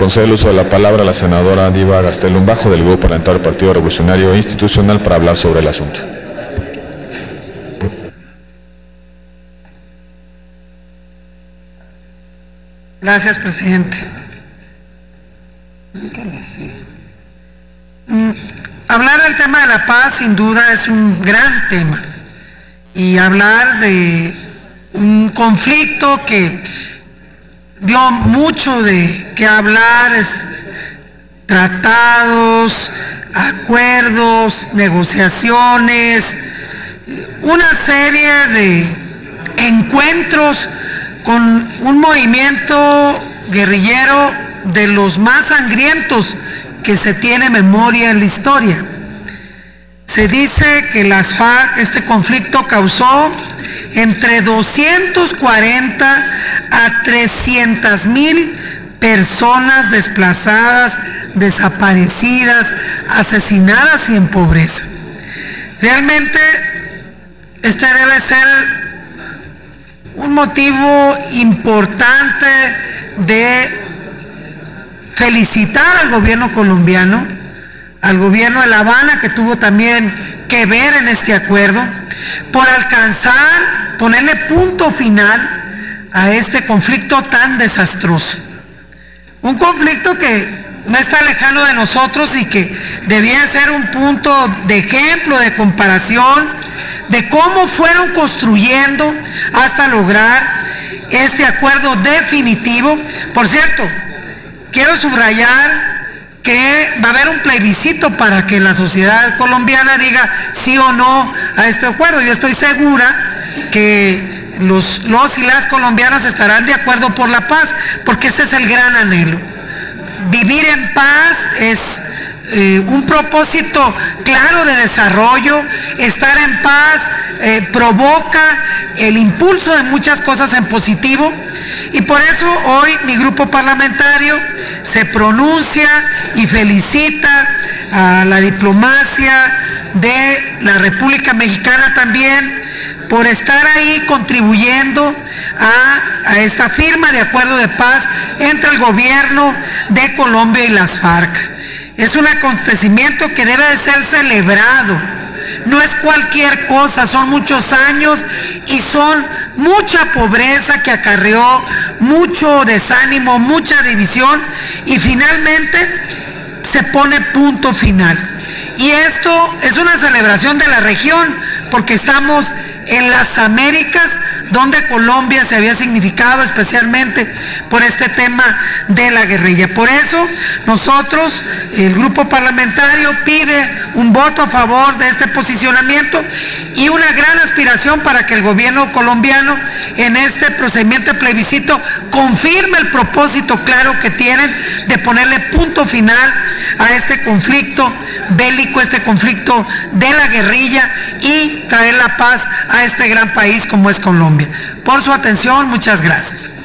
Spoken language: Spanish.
Concede el uso de la palabra a la senadora Diva Gastelum Bajo, del Grupo Parlamentario del Partido Revolucionario Institucional, para hablar sobre el asunto. Gracias, presidente. Hablar del tema de la paz sin duda es un gran tema, y hablar de un conflicto que dio mucho de qué hablar, tratados, acuerdos, negociaciones, una serie de encuentros con un movimiento guerrillero de los más sangrientos que se tiene memoria en la historia. Se dice que las FARC, este conflicto causó entre 240 a 300,000 personas desplazadas, desaparecidas, asesinadas y en pobreza. Realmente este debe ser un motivo importante de felicitar al gobierno colombiano, al gobierno de La Habana, que tuvo también que ver en este acuerdo, por alcanzar, ponerle punto final a este conflicto tan desastroso. Un conflicto que no está lejano de nosotros y que debía ser un punto de ejemplo, de comparación, de cómo fueron construyendo hasta lograr este acuerdo definitivo. Por cierto, quiero subrayar que va a haber un plebiscito para que la sociedad colombiana diga sí o no a este acuerdo. Yo estoy segura que los y las colombianas estarán de acuerdo por la paz, porque ese es el gran anhelo. Vivir en paz es un propósito claro de desarrollo. Estar en paz provoca el impulso de muchas cosas en positivo, y por eso hoy mi grupo parlamentario se pronuncia y felicita a la diplomacia de la República Mexicana también por estar ahí contribuyendo a esta firma de acuerdo de paz entre el gobierno de Colombia y las FARC. Es un acontecimiento que debe de ser celebrado, no es cualquier cosa, son muchos años y son mucha pobreza que acarreó, mucho desánimo, mucha división, y finalmente se pone punto final. Y esto es una celebración de la región, porque estamos en las Américas, donde Colombia se había significado especialmente por este tema de la guerrilla. Por eso nosotros, el grupo parlamentario, pide un voto a favor de este posicionamiento y una gran aspiración para que el gobierno colombiano en este procedimiento de plebiscito confirme el propósito claro que tienen de ponerle punto final a este conflicto bélico, este conflicto de la guerrilla, y traer la paz a este gran país como es Colombia. Por su atención, muchas gracias.